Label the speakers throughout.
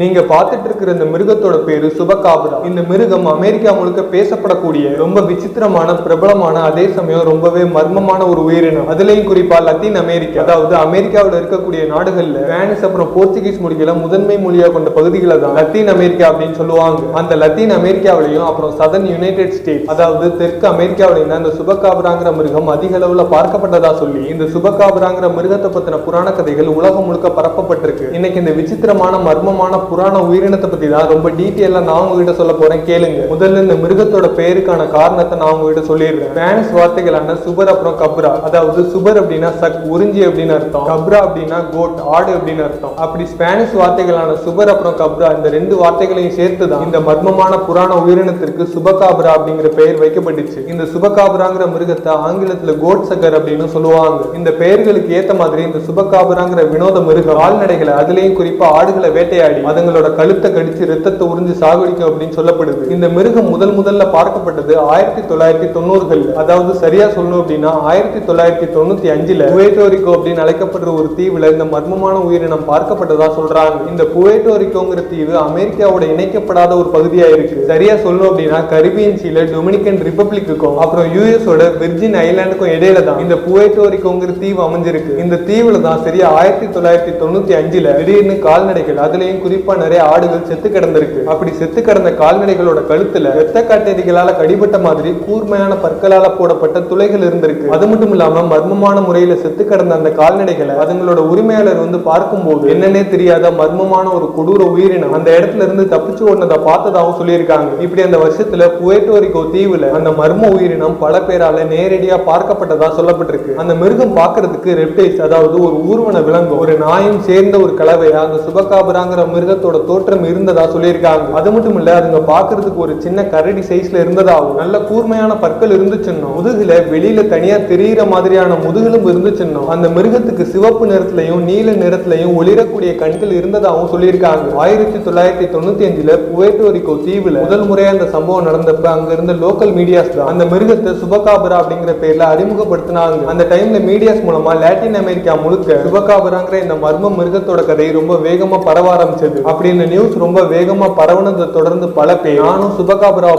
Speaker 1: நீங்க பார்த்துட்டு இருக்கிற இந்த மிருகத்தோட பேரு சுபகாபரா. இந்த மிருகம் அமெரிக்கா முழுக்க பேசப்படக்கூடிய ரொம்ப விசித்திரமான, பிரபலமான, அதே சமயம் ரொம்பவே மர்மமான ஒரு உயிரினம். அதுலயும் குறிப்பா லத்தீன் அமெரிக்கா, அதாவது அமெரிக்காவில் இருக்கக்கூடிய நாடுகள்ல ஸ்பானிஷ் அப்புறம் போர்ச்சுகீஸ் மொழிகளை முதன்மை மொழியா கொண்ட பகுதிகளை தான் லத்தீன் அமெரிக்கா அப்படின்னு சொல்லுவாங்க. அந்த லத்தீன் அமெரிக்காவிலையும் அப்புறம் சதர்ன் யுனைடெட் ஸ்டேட்ஸ், அதாவது தெற்கு அமெரிக்காவிலையும் தான் இந்த சுபகாபராங்கிற மிருகம் அதிக அளவுல பார்க்கப்பட்டதா சொல்லி இந்த சுபகாபராங்கிற மிருகத்தை பத்தின புராண கதைகள் உலகம் முழுக்க பரப்பப்பட்டிருக்கு. இன்னைக்கு இந்த விசித்திரமான மர்மமான புராண உயிரினத்தை பத்தி தான் ரொம்ப டீட்டெயிலா நான் உங்ககிட்ட சொல்ல போறேன், கேளுங்க. முதல்ல இந்த மிருகத்தோட பெயருக்கான காரணத்தை நான் உங்ககிட்ட சொல்லிடுறேன். ஸ்பானிஷ் வார்த்தைகளான சுபர் அப்புறம் கப்ரா, அதாவது சுபர் அப்படின்னா சக், உறிஞ்சி அப்படின்னு அர்த்தம். கப்ரா அப்படின்னா கோட், ஆடு அப்படின்னு அர்த்தம். அப்படி ஸ்பானிஷ் வார்த்தைகளான சுபர் அப்புறம் கப்ரா, இந்த ரெண்டு வார்த்தைகளையும் சேர்த்துதான் இந்த மர்மமான புராண உயிரினத்திற்கு சுபகாபரா அப்படிங்கிற பெயர் வைக்கப்பட்டுச்சு. இந்த சுபகாபராங்கிற மிருகத்தை ஆங்கிலத்துல கோட் சக்கர் அப்படின்னு சொல்லுவாங்க. இந்த பெயர்களுக்கு ஏத்த மாதிரி இந்த சுபகாபராங்கிற வினோத மிருகம் கால்நடைகளை, அதுலயும் குறிப்பா ஆடுகளை வேட்டையாடி அதுங்களோட கழுத்தை கடிச்சு ரத்தத்தை உறிஞ்சு சாகடிக்கும் அப்படின்னு சொல்லப்படுது. இந்த மிருகம் முதல்ல பார்க்கப்பட்டது 1990கள், அதாவது சரியா சொல்லணும் அப்படின்னா 1995ல புவேர்ட்டோ அப்படின்னு அழைக்கப்படுற ஒரு தீவுல இந்த மர்மமான உயிரினம் பார்க்கப்பட்டதா சொல்றாங்க. இந்த புவேர்ட்டோ ரிகோங்கிற தீவு அமெரிக்காவோட இணைக்கப்படாத ஒரு பகுதியா இருக்கு. சரியா சொல்லணும் அப்படின்னா கரிபியன் சீல டொமினிகன் ரிபப்ளிக்குக்கும் அப்புறம் யூஎஸோட விர்ஜின் ஐலாண்டுக்கும் இடையில தான் இந்த புவேர்ட்டோ ரிகோங்கிற தீவு அமைஞ்சிருக்கு. இந்த தீவுல தான் சரியா 1995ல திடீர்னு கால்நடைகள், அதுலயும் குறிப்பா நிறைய ஆடுகள் செத்து கிடந்திருக்கு. அப்படி செத்து கிடந்த கால்நடைகளோட கழுத்துல இரத்த காட்டேரிகளால கடிபட்ட மாதிரி கூர்மையான பற்களால போடப்பட்ட துளைகள் இருந்திருக்கு. அது மட்டும் இல்லாம மர்மமான முறையில செத்து கிடந்த அந்த கால்நடைகளை அதுங்களோட உரிமையாளர் வந்து பார்க்கும்போது என்னன்னே தெரியாத மர்மமான ஒரு கொடூர உயிரினம் அந்த இடத்துல இருந்து தப்பிச்சு ஓடுனதை பார்த்ததாகவும் சொல்லியிருக்காங்க. இப்படி அந்த வருஷத்துல புவேர்ட்டோ ரிகோ தீவுல அந்த மர்ம உயிரினம் பல பேரால நேரடியா பார்க்கப்பட்டதா சொல்லப்பட்டிருக்கு. அந்த மிருகம் பார்க்கறதுக்கு ரெப்டைல்ஸ், அதாவது ஒரு ஊர்வன விலங்கு, ஒரு நாயும் சேர்ந்த ஒரு கலவையா அந்த சுபகாபராங்கிற மிருகத்தோட தோற்றம் இருந்ததா சொல்லியிருக்காங்க. அது மட்டும் இல்ல, அதுங்க பாக்குறதுக்கு ஒரு சின்ன கரடி சைஸ்ல இருந்ததாகவும் நல்ல கூர்மையான பற்கள் இருந்துச்சுன்னு, முதுகுல வெளியில தனியா தெரியிற மாதிரியான முதுகெலும்பு இருந்துச்சுன்னு, அந்த மிருகத்துக்கு சிவப்பு நிறத்திலையும் நீல நிறத்திலையும் ஒளிரக்கூடிய கண்கள் இருந்ததாகவும் சொல்லியிருக்காங்க. 1995ல புவேர்ட்டோ ரிகோ தீவுல முதல் முறையா அந்த சம்பவம் நடந்தப்ப அங்க இருந்த லோக்கல் மீடியாஸ் தான் அந்த மிருகத்தை சுபகாபரா அப்படிங்கிற பேர்ல அறிமுகப்படுத்தினாங்க. அந்த டைம்ல மீடியாஸ் மூலமா லாட்டின் அமெரிக்கா முழுக்க சுபகாபராங்கிற இந்த மர்ம மிருகத்தோட கதை ரொம்ப வேகமா பரவ ஆரம்பிச்சது. அப்படி இந்த நியூஸ் ரொம்ப வேகமா பரவனதை தொடர்ந்து பல பேர் நானும் சுபகாபராவை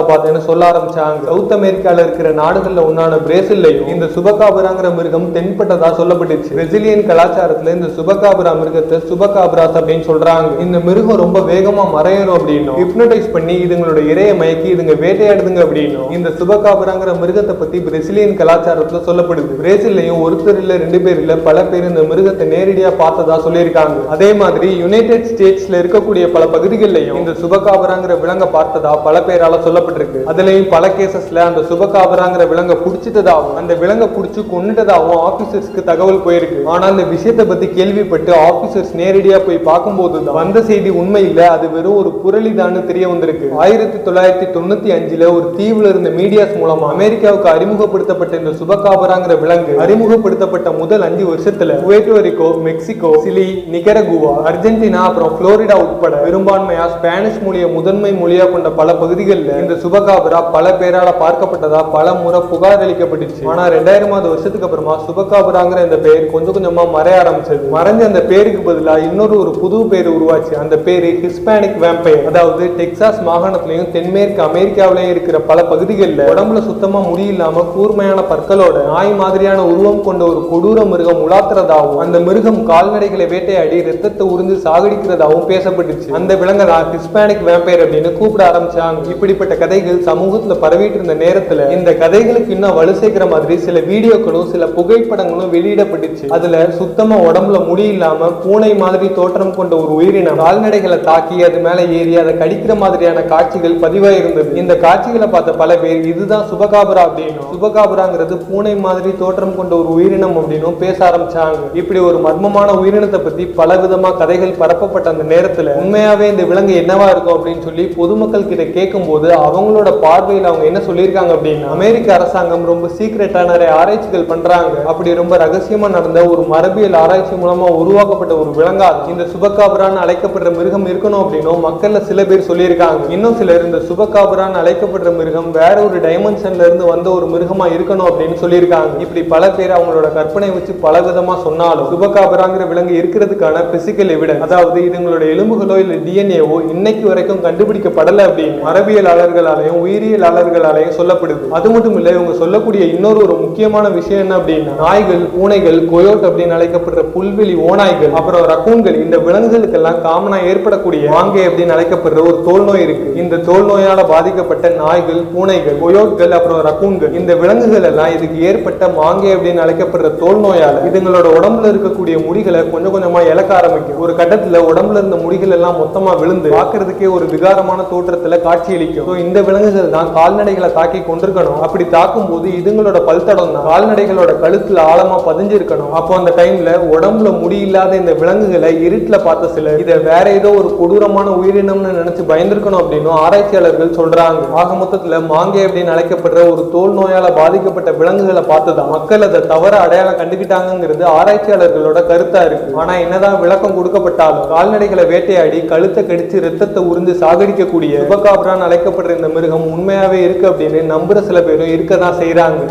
Speaker 1: பார்த்தேன்னு சொல்ல ஆரம்பிச்சாங்க. சவுத் அமெரிக்கால இருக்கிற நாடுகள்ல ஒன்னான பிரேசில்லையும் இந்த சுபகாபராங்கிற மிருகம் தென்பட்டதா சொல்லப்பட்டுச்சு. பிரேசிலியன் கலாச்சாரத்துல இந்த சுபகாபரா மிருகத்தை சுபகாபராஸ் அப்படின்னு சொல்றாங்க. இந்த மிருகம் ரொம்ப வேகமா மறையணும் அப்படின்னு ஹிப்னோடைஸ் பண்ணி இதுங்களோட இரையை மயக்கி இதுங்க வேட்டையாடுதுங்க அப்படின்னு இந்த சுபகாபராங்கிற மிருகத்தை பத்தி பிரேசிலியன் கலாச்சாரத்துல சொல்லப்படுது. பிரேசில்லையும் ஒருத்தர் இல்ல, ரெண்டு பேர் இல்ல, பல பேர் இந்த மிருகத்தை நேரடியா பார்த்ததா சொல்லியிருக்காங்க. அதே மாதிரி யுனைடெட் ஸ்டேட்ஸ்ல இருக்கக்கூடிய பல பகுதிகளிலையும் இந்த சுபகாபராங்கிற விலங்க பார்த்ததா பல பேரால சொல்லப்பட்டிருக்கு. அதுலயும் பல கேசஸ்ல அந்த சுபகாபராங்கிற விலங்க புடிச்சிட்டதாகவும் அந்த விலங்க புடிச்சு கொண்டுட்டதாகவும் ஆபீசர்ஸ்க்கு தகவல் போயிருக்கு. ஆனா இந்த விஷயத்தை பத்தி கேள்விப்பட்டு ஆபீசர்ஸ் நேரடியா போய் பார்க்கும்போது வந்த செய்தி உண்மை இல்ல, அது வெறும் ஒரு புரளிதான்னு தெரிய வந்திருக்கு. 1995ல ஒரு தீவுல இருந்த மீடியாஸ் மூலமா அமெரிக்காவுக்கு அறிமுகப்படுத்தப்பட்ட இந்த சுபகாபராங்கிற விலங்கு அறிமுகப்படுத்தப்பட்ட முதல் 5 வருஷத்துல Puerto Rico, Mexico, Chile, Nicaragua, Argentina அப்புறம் புளோரிடா உட்பட பெரும்பான்மையா ஸ்பானிஷ் மொழியை முதன்மை மொழியா கொண்ட பல பகுதிகளில் இந்த சுபகாபரா பல பேரால பார்க்கப்பட்டதா பல முறை புகார் அளிக்கப்பட்டுச்சு. ஆனா 2000வது வருஷத்துக்கு அப்புறமா சுபகாபராங்கிற இந்த பெயர் கொஞ்சம் கொஞ்சமா மறைய ஆரம்பிச்சது. மறைஞ்ச அந்த பேருக்கு பதிலா இன்னொரு ஒரு புது பேர் உருவாச்சு. அந்த பேரு ஹிஸ்பானிக் வேம்பயர். அதாவது டெக்சாஸ் மாகாணத்திலையும் தென்மேற்கு அமெரிக்காவிலையும் இருக்கிற பல பகுதிகளில் உடம்புல சுத்தமா முடி இல்லாம கூர்மையான பற்களோட நாய் மாதிரியான உருவம் கொண்ட ஒரு கொடூர மிருகம் உலாத்துறதாகவும் அந்த மிருகம் கால்நடைகளை வேட்டையாடி ரத்தத்தை உறிஞ்சு சாகடிக்கிறதாகவும் பேசப்பட்டுச்சு. அந்த விலங்கை ஹிஸ்பானிக் வேம்பயர் அப்படின்னு கூப்பிட ஆரம்பிச்சாங்க. இப்படிப்பட்ட கதைகள் சமூகத்துல பரவிட்டு இருந்த நேரத்துல இந்த கதைகளுக்கு இன்னும் வலு சேர்க்கிற மாதிரி சில வீடியோக்களும் சில புகைப்படங்களும் வெளியிடப்பட்டுச்சு. அதுல சுத்தமா உடம்புல முடி இல்லாம பூனை மாதிரி தோற்றம் கொண்ட ஒரு உயிரினம் கால்நடைகளை தாக்கி அது மேல ஏறி அதை கடிக்கிற மாதிரியான காட்சிகள் பதிவாயிருந்தது. இந்த காட்சிகளை பார்த்த பல பேர் இதுதான் சுபகாபரா அப்படின்னு, சுபகாபராங்கிறது பூனை மாதிரி தோற்றம் கொண்ட ஒரு உயிரினம் அப்படின்னு பேச ஆரம்பிச்சாங்க. இப்படி ஒரு மர்மமான உயிரினத்தை பத்தி பல விதமா கதைகள் பரப்பப்பட்ட அந்த நேரத்துல உண்மையாவே இந்த விலங்கு என்னவா இருக்கும் அப்படின்னு சொல்லி பொதுமக்கள் கிட்ட கேட்கும் போது அவங்களோட பார்வையில் அவங்க என்ன சொல்லியிருக்காங்க அப்படின்னா, அமெரிக்க அரசாங்கம் ரொம்ப சீக்ரெட்டா நிறைய ஆராய்ச்சிகள் பண்றாங்க. அப்படி ரொம்ப ரகசியமா நடந்த ஒரு மரபியல் ஆராய்ச்சி மூலமா உருவாக்கப்பட்ட ஒரு விலங்கா இந்த சுபகாபரான்னு அழைக்கப்படுற மிருகம் இருக்கணும் அப்படின்னும் மக்கள்ல சில பேர் சொல்லியிருக்காங்க. இன்னும் சிலர் இந்த சுபகாபரான்னு அழைக்கப்படுற மிருகம் வேற ஒரு டைமென்ஷன்ல இருந்து வந்த ஒரு மிருகமா இருக்கணும் அப்படின்னு சொல்லியிருக்காங்க. இப்படி பல பேர் அவங்களோட கற்பனை வச்சு பல விதமா சொன்னாலும் சுபகாபரா காப்ராங்கிற விலங்கு இருக்கிறதுக்கான பிசிக்கல் எவிடன்ஸ், அதாவது இதுங்களோட எலும்புகளோ இல்ல டிஎன்ஏவோ இன்னைக்கு வரைக்கும் கண்டுபிடிக்கப்படல அப்படின்னு மரபியலாளர்களாலையும் உயிரியலாளர்களாலையும் சொல்லப்படுது. அது மட்டும் இல்ல, இவங்க சொல்லக்கூடிய இன்னொரு முக்கியமான விஷயம் என்ன அப்படின்னா, நாய்கள், பூனைகள், கொயோட் அப்படின்னு அழைக்கப்படுற புல்வெளி ஓநாய்கள், அப்புறம் ரக்கூன்கள், இந்த விலங்குகளுக்கெல்லாம் காமனா ஏற்படக்கூடிய மாங்கே அப்படின்னு அழைக்கப்படுற ஒரு தோல் நோய் இருக்கு. இந்த தோல் நோயால பாதிக்கப்பட்ட நாய்கள், பூனைகள், கொயோட்கள், அப்புறம் ரக்கூன்கள், இந்த விலங்குகள் எல்லாம் இதுக்கு ஏற்பட்ட மாங்கே அப்படின்னு அழைக்கப்படுற தோல் நோயால இதுங்களோட உடம்புல இருக்கக்கூடிய முடிகளை கொஞ்சம் கொஞ்சமா இழக்க ஆரம்பிக்கும். ஒரு கட்டத்துல உடம்புல இருந்த முடிகள் எல்லாம் மொத்தமா விழுந்து பார்க்கறதுக்கே ஒரு விகாரமான தோற்றத்துல காட்சியளிக்கும். இந்த விலங்குகள் தான் கால்நடைகளை தாக்கி கொண்டிருக்கணும். அப்படி தாக்கும் போது இதுங்களோட பல்தடம் தான் கால்நடைகளோட கழுத்துல ஆழமா பதிஞ்சிருக்கணும். அப்போ அந்த டைம்ல உடம்புல முடி இல்லாத இந்த விலங்குகளை இருட்டுல பார்த்த சிலர் இதை வேற ஏதோ ஒரு கொடூரமான உயிரினம்னு நினைச்சு பயந்திருக்கணும் அப்படின்னு ஆராய்ச்சியாளர்கள் சொல்றாங்க. ஆக மொத்தத்துல மாங்கே அப்படின்னு அழைக்கப்படுற ஒரு தோல் நோயால பாதிக்கப்பட்ட விலங்குகளை பார்த்துதான் மக்கள் அதை தவற அடையாளம் கண்டுகிட்டாங்கிறது ஆராய்ச்சியாளர்களோட கருத்தா இருக்கு. ஆனா என்னதான் விளக்கம் கொடுக்கப்பட்டாலும் கால்நடைகளை வேட்டையாடி கழுத்தை கடிச்சு ரத்தத்தை உறிஞ்சு சாகடிக்கக்கூடிய சுபகாப்ரான்னு அழைக்கப்படுற இந்த மிருகம் உண்மையாவே இருக்கு அப்படின்னு நம்புற சில பேரும் இருக்கதான் செய்யறாங்க.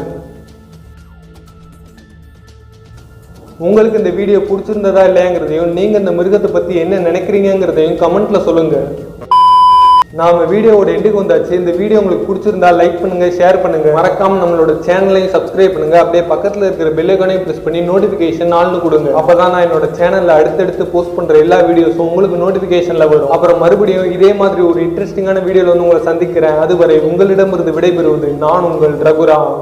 Speaker 1: உங்களுக்கு இந்த வீடியோ பிடிச்சிருந்ததா இல்லையாங்கிறதையும், நீங்க இந்த மிருகத்தை பத்தி என்ன நினைக்கிறீங்கிறதையும் கமெண்ட்ல சொல்லுங்க. நாம வீடியோவோட எண்டுக்கு வந்தாச்சு. இந்த வீடியோ உங்களுக்கு பிடிச்சிருந்தா லைக் பண்ணுங்க, ஷேர் பண்ணுங்க, மறக்காம நம்மளோட சேனலையும் சப்ஸ்கிரைப் பண்ணுங்க. அப்படியே பக்கத்துல இருக்கிற பெல் ஐகானையும் பிரஸ் பண்ணி நோட்டிபிகேஷன் ஆல்னு கொடுங்க. அப்பதான் நான் என்னோட சேனல்ல அடுத்தடுத்து போஸ்ட் பண்ற எல்லா வீடியோஸும் உங்களுக்கு நோட்டிபிகேஷன்ல வரும். அப்புறம் மறுபடியும் இதே மாதிரி ஒரு இன்ட்ரெஸ்டிங்கான வீடியோல வந்து உங்களை சந்திக்கிறேன். அதுவரை உங்களிடமிருந்து விடைபெறுவது நான் உங்கள் ரகுராம்.